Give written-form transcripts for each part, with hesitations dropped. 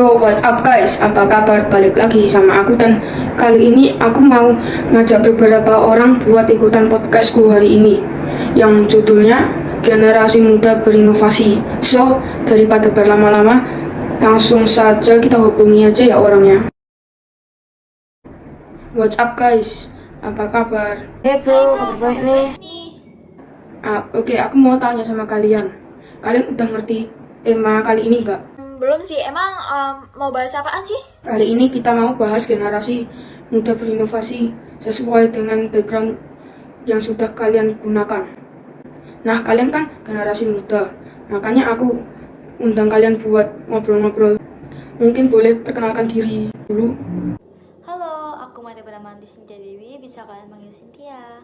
So, what's up guys? Apa kabar? Balik lagi sama aku dan kali ini aku mau ngajak beberapa orang buat ikutan podcastku hari ini yang judulnya Generasi Muda Berinovasi. So, daripada berlama-lama, langsung saja kita hubungi aja ya orangnya. What's up guys? Apa kabar? Bro, kabar baik nih. Oke, aku mau tanya sama kalian. Kalian udah ngerti tema kali ini nggak? Belum sih, emang mau bahas apaan sih? Kali ini kita mau bahas generasi muda berinovasi sesuai dengan background yang sudah kalian gunakan. Nah, kalian kan generasi muda, makanya aku undang kalian buat ngobrol-ngobrol. Mungkin boleh perkenalkan diri dulu. Halo, aku Mada Bramandi Cynthia Dewi, bisa kalian panggil Cynthia.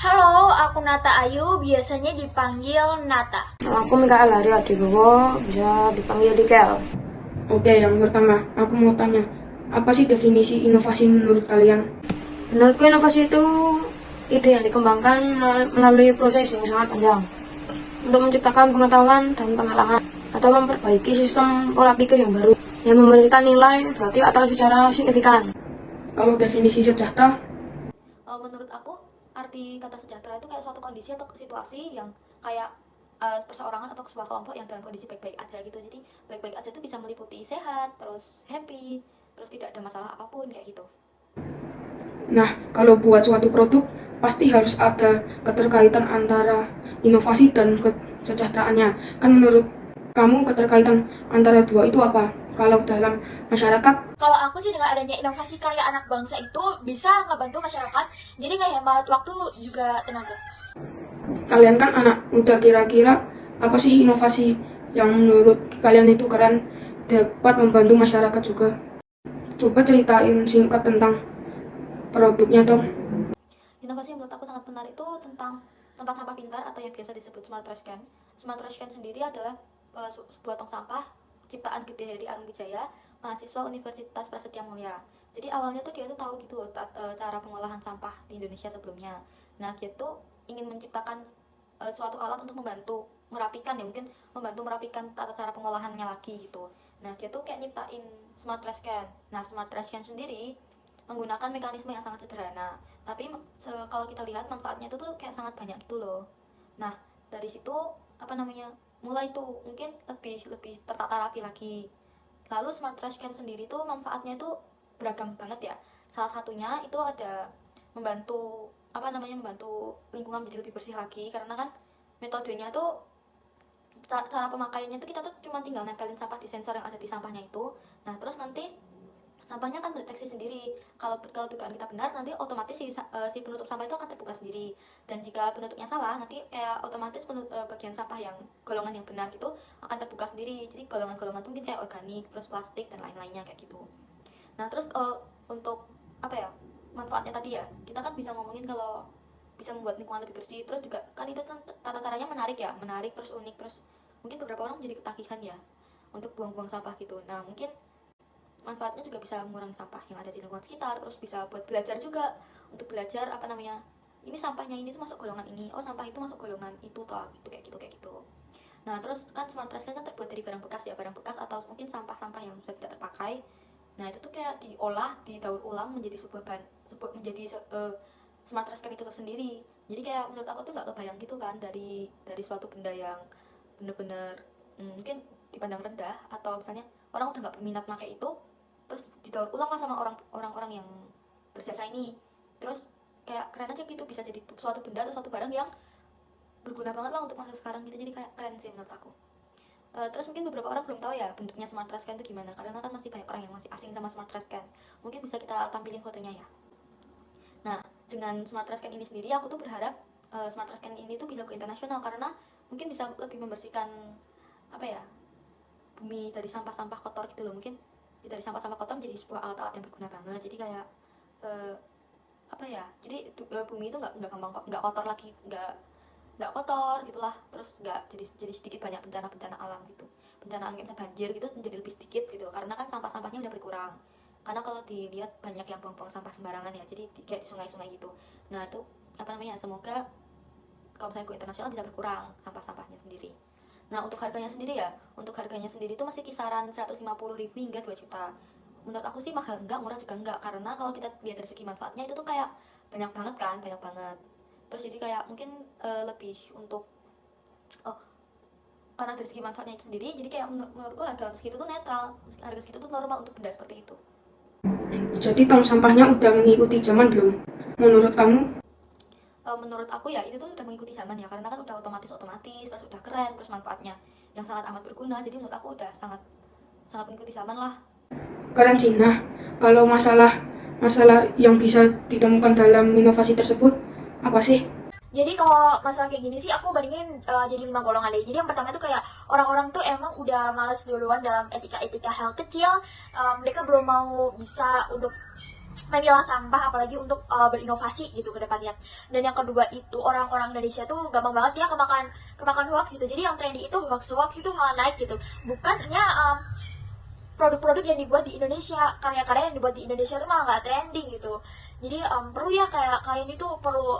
Halo, aku Nata Ayu, biasanya dipanggil Nata. Aku Mikael Hari Adibowo, bisa dipanggil Dikel. Oke, yang pertama, aku mau tanya, apa sih definisi inovasi menurut kalian? Menurutku inovasi itu ide yang dikembangkan melalui proses yang sangat panjang untuk menciptakan pengetahuan dan pengalaman atau memperbaiki sistem pola pikir yang baru yang memberikan nilai berarti atau secara signifikan. Kalau definisi sejahtera, Menurut aku, arti kata sejahtera itu kayak suatu kondisi atau situasi yang kayak perseorangan atau sebuah kelompok yang dalam kondisi baik-baik aja gitu. Jadi baik-baik aja itu bisa meliputi sehat, terus happy, terus tidak ada masalah apapun kayak gitu. nah kalau buat suatu produk pasti harus ada keterkaitan antara inovasi dan kesejahteraannya. Kan menurut kamu keterkaitan antara dua itu apa? Kalau dalam masyarakat, Kalau aku sih dengan adanya inovasi karya anak bangsa itu bisa ngebantu masyarakat, jadi ngehemat waktu juga tenaga. kalian kan anak muda, kira-kira apa sih inovasi yang menurut kalian itu keren dapat membantu masyarakat juga? Coba ceritain singkat tentang produknya dong. Inovasi yang menurut aku sangat menarik itu tentang tempat sampah pintar atau yang biasa disebut smart trash can. Smart trash can sendiri adalah sebuah tong sampah ciptaan Gede Heri Arumwijaya, mahasiswa Universitas Prasetya Mulia. Jadi awalnya tuh dia tuh tahu gitu loh cara pengolahan sampah di Indonesia sebelumnya. Nah dia tuh ingin menciptakan suatu alat untuk membantu merapikan ya, mungkin membantu merapikan tata cara pengolahannya lagi gitu. Nah dia tuh kayak nyiptain smart trash can. Nah smart trash can sendiri menggunakan mekanisme yang sangat sederhana, tapi kalau kita lihat manfaatnya itu tuh kayak sangat banyak gitu loh. Nah dari situ apa namanya, mulai tuh mungkin lebih lebih tertata rapi lagi. Lalu smart trash can sendiri tuh manfaatnya tuh beragam banget ya. Salah satunya itu ada membantu apa namanya, membantu lingkungan menjadi lebih bersih lagi, karena kan metodenya tuh cara pemakaiannya tuh kita tuh cuma tinggal nempelin sampah di sensor yang ada di sampahnya itu. Nah terus nanti sampahnya akan mendeteksi sendiri. Kalau dugaan kita benar, nanti otomatis si penutup sampah itu akan terbuka sendiri. Dan jika penutupnya salah, nanti kayak otomatis bagian sampah yang golongan yang benar itu akan terbuka sendiri. Jadi golongan-golongan itu mungkin kayak organik, terus plastik dan lain-lainnya kayak gitu. Nah terus untuk apa ya, manfaatnya tadi ya, kita kan bisa ngomongin kalau bisa membuat lingkungan lebih bersih, terus juga kan itu kan tata caranya menarik ya, menarik terus unik, terus mungkin beberapa orang jadi ketagihan ya untuk buang-buang sampah gitu. Nah mungkin manfaatnya juga bisa mengurangi sampah yang ada di lingkungan sekitar, terus bisa buat belajar juga, untuk belajar apa namanya, ini sampahnya ini tuh masuk golongan ini, oh sampah itu masuk golongan itu toh, gitu kayak gitu. Nah terus kan smart trash kan terbuat dari barang bekas ya, barang bekas atau mungkin sampah-sampah yang sudah tidak terpakai. Nah itu tuh kayak diolah, didaur ulang menjadi sebuah bahan, smart trash can itu tersendiri. Jadi kayak menurut aku tuh nggak kebayang gitu kan, dari suatu benda yang bener-bener mungkin dipandang rendah, atau misalnya orang udah nggak berminat pakai itu, terus didaur ulang lah sama orang-orang yang berjasa ini, terus kayak keren aja gitu, bisa jadi suatu benda atau suatu barang yang berguna banget lah untuk masa sekarang gitu. Jadi kayak keren sih menurut aku. Terus mungkin beberapa orang belum tahu ya bentuknya smart trash can itu gimana, karena kan masih banyak orang yang masih asing sama smart trash can. Mungkin bisa kita tampilin fotonya ya. Nah dengan smart trash can ini sendiri aku tuh berharap smart trash can ini tuh bisa go internasional, karena mungkin bisa lebih membersihkan apa ya, bumi dari sampah-sampah kotor gitu loh. Mungkin dari sampah-sampah kotor menjadi sebuah alat-alat yang berguna banget. Jadi kayak uh, apa ya, jadi bumi itu nggak gampang, nggak kotor lagi, nggak kotor gitulah. Terus nggak jadi sedikit banyak bencana-bencana alam gitu, bencana alam kayak banjir gitu menjadi lebih sedikit gitu, karena kan sampah-sampahnya udah berkurang. Karena kalau dilihat banyak yang buang-buang sampah sembarangan ya, jadi kayak di sungai-sungai gitu. Nah itu apa namanya, semoga kalau misalnya go internasional bisa berkurang sampah-sampahnya sendiri. Nah, untuk harganya sendiri itu masih kisaran 150.000 hingga 2 juta. Menurut aku sih mahal enggak, murah juga enggak, karena kalau kita lihat dari segi manfaatnya itu tuh kayak banyak banget kan, banyak banget. Terus jadi kayak mungkin lebih untuk oh, karena dari segi manfaatnya itu sendiri, jadi kayak menurutku harga segitu tuh netral, harga segitu tuh normal untuk benda seperti itu. Jadi tong sampahnya udah mengikuti zaman belum? Menurut kamu? Menurut aku ya itu tuh udah mengikuti zaman ya, karena kan udah otomatis, terus udah keren, terus manfaatnya yang sangat amat berguna, jadi menurut aku udah sangat sangat mengikuti zaman lah. Keren sih. Nah, kalau masalah yang bisa ditemukan dalam inovasi tersebut apa sih? Jadi kalau masalah kayak gini sih aku bandingin jadi 5 golongan deh. Jadi yang pertama itu kayak orang-orang tuh emang udah males duluan dalam etika-etika hal kecil. Mereka belum mau bisa untuk memilah sampah, apalagi untuk berinovasi gitu ke depannya. Dan yang kedua itu orang-orang Indonesia tuh gampang banget ya kemakan hoax gitu. Jadi yang trendy itu hoax itu malah naik gitu. Bukannya produk-produk yang dibuat di Indonesia, karya-karya yang dibuat di Indonesia tuh malah nggak trending gitu. Jadi perlu ya kayak kalian itu perlu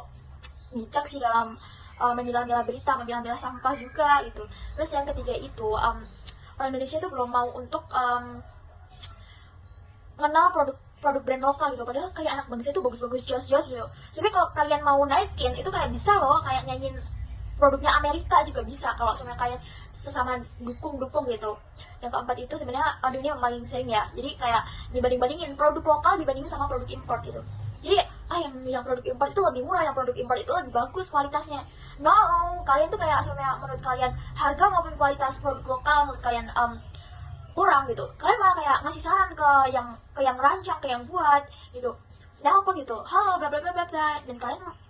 bijak sih dalam memilah-milah berita, memilah-milah sampah juga gitu. Terus yang ketiga itu orang Indonesia tuh belum mau untuk mengenal produk brand lokal gitu. Padahal kayak anak bangsa itu bagus-bagus, jos-jos gitu. Tapi kalau kalian mau naikin itu kayak bisa loh, kayak nyanyiin produknya Amerika juga bisa kalau sebenarnya kalian sesama dukung gitu. Yang keempat itu sebenarnya ini yang paling sering ya. Jadi kayak dibanding-bandingin produk lokal dibandingin sama produk import gitu. Jadi yang produk import itu lebih murah, yang produk import itu lebih bagus kualitasnya. No, kalian tuh kayak sebenarnya menurut kalian harga maupun kualitas produk lokal menurut kalian kurang gitu. Kalian malah kayak ngasih saran ke yang rancang, ke yang buat gitu. Nelpon gitu, halo bla bla bla bla bla, dan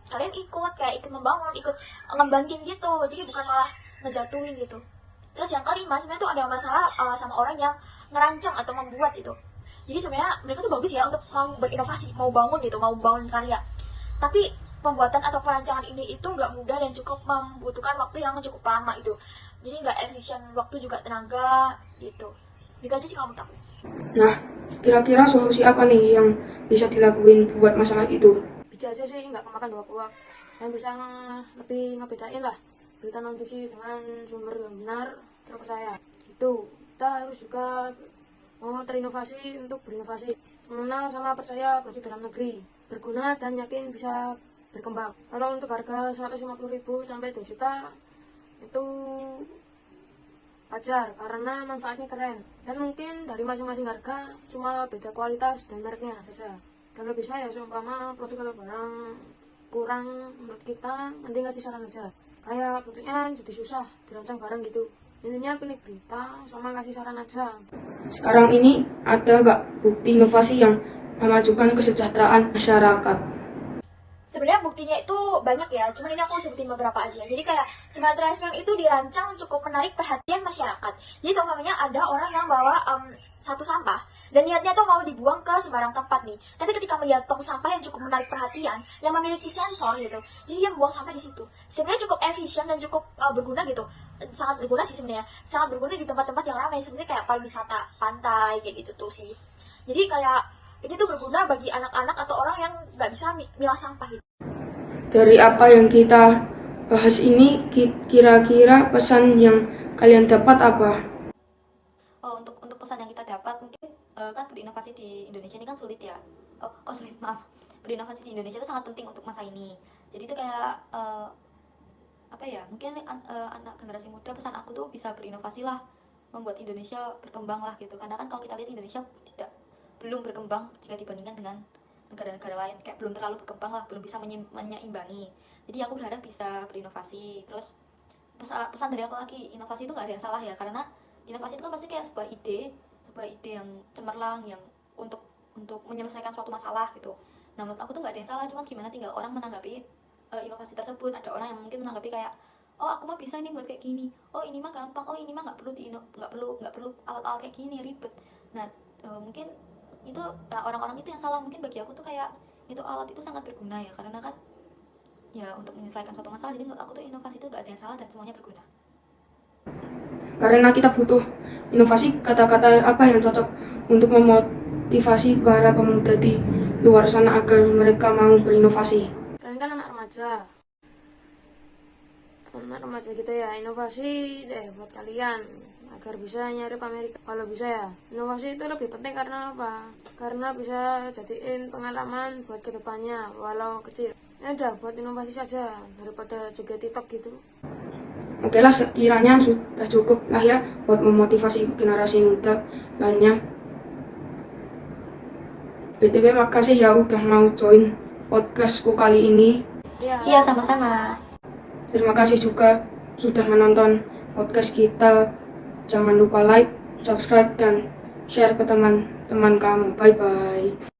kalian ikut membangun, ikut ngembangin gitu. Jadi bukan malah ngejatuhin gitu. Terus yang kelima sebenarnya tuh ada masalah sama orang yang ngerancang atau membuat itu. Jadi sebenarnya mereka tuh bagus ya untuk mau berinovasi, mau bangun gitu, mau bangun karya. Tapi pembuatan atau perancangan ini itu nggak mudah dan cukup membutuhkan waktu yang cukup lama itu. Jadi nggak efisien waktu juga tenaga gitu. Gitu aja sih kalau menurut aku. Nah, kira-kira solusi apa nih yang bisa dilakuin buat masalah itu? Bisa aja sih nggak kemakan dua kuak, yang bisa lebih ngebedain lah berita non fiksi dengan sumber yang benar terpercaya gitu. Kita harus juga mau terinovasi untuk berinovasi, mengenal sama percaya produk dalam negeri, berguna dan yakin bisa berkembang. Kalau untuk harga 150.000 sampai 2 juta itu wajar karena manfaatnya keren, dan mungkin dari masing-masing harga cuma beda kualitas dan mereknya saja. Kalau bisa ya seumpama produk atau barang kurang menurut kita, mending ngasih saran aja. Kayak produknya jadi susah dirancang barang gitu, intinya pilih berita sama ngasih saran aja. Sekarang ini ada nggak bukti inovasi yang memajukan kesejahteraan masyarakat? Sebenarnya buktinya itu banyak ya, cuman ini aku sebutin beberapa aja. Jadi kayak smart trash can itu dirancang cukup menarik perhatian masyarakat. Jadi seumpamanya ada orang yang bawa satu sampah dan niatnya tuh mau dibuang ke sembarang tempat nih. Tapi ketika melihat tong sampah yang cukup menarik perhatian, yang memiliki sensor gitu, jadi dia membuang sampah di situ. Sebenarnya cukup efisien dan cukup berguna gitu. Sangat berguna sih sebenarnya. Sangat berguna di tempat-tempat yang ramai, sebenarnya kayak pariwisata pantai kayak gitu tuh sih. Jadi kayak ini tuh berguna bagi anak-anak atau orang yang nggak bisa milah sampah gitu. Dari apa yang kita bahas ini, kira-kira pesan yang kalian dapat apa? Untuk pesan yang kita dapat mungkin kan berinovasi di Indonesia ini kan sulit ya. Kok sulit, maaf. Berinovasi di Indonesia itu sangat penting untuk masa ini. Jadi itu kayak apa ya? Mungkin anak generasi muda, pesan aku tuh bisa berinovasi lah, membuat Indonesia berkembang lah gitu. Karena kan kalau kita lihat Indonesia belum berkembang jika dibandingkan dengan negara-negara lain, kayak belum terlalu berkembang lah, belum bisa menyeimbangi. Jadi aku berharap bisa berinovasi. Terus pesan dari aku lagi, inovasi itu nggak ada yang salah ya, karena inovasi itu kan pasti kayak sebuah ide yang cemerlang, yang untuk menyelesaikan suatu masalah gitu. Nah, menurut aku tuh nggak ada yang salah, cuma gimana tinggal orang menanggapi inovasi tersebut. Ada orang yang mungkin menanggapi kayak, oh aku mah bisa nih buat kayak gini, oh ini mah gampang, oh ini mah nggak perlu alat-alat kayak gini ribet. Nah mungkin itu orang-orang itu yang salah. Mungkin bagi aku tuh kayak itu alat itu sangat berguna ya, karena kan ya untuk menyelesaikan suatu masalah. Jadi menurut aku tuh inovasi itu gak ada yang salah dan semuanya berguna. Karena kita butuh inovasi, kata-kata apa yang cocok untuk memotivasi para pemuda di luar sana agar mereka mau berinovasi? Kalian kan anak remaja, remaja gitu ya, inovasi deh buat kalian agar bisa nyari Amerika. Kalau bisa ya, inovasi itu lebih penting karena apa? Karena bisa jadiin pengalaman buat kedepannya walau kecil. Ya udah, buat inovasi saja daripada juga TikTok gitu. Oke lah, sekiranya sudah cukup lah ya buat memotivasi generasi muda lainnya. BTW makasih ya udah mau join podcastku kali ini. Iya, sama-sama. Terima kasih juga sudah menonton podcast kita. Jangan lupa like, subscribe, dan share ke teman-teman kamu. Bye-bye.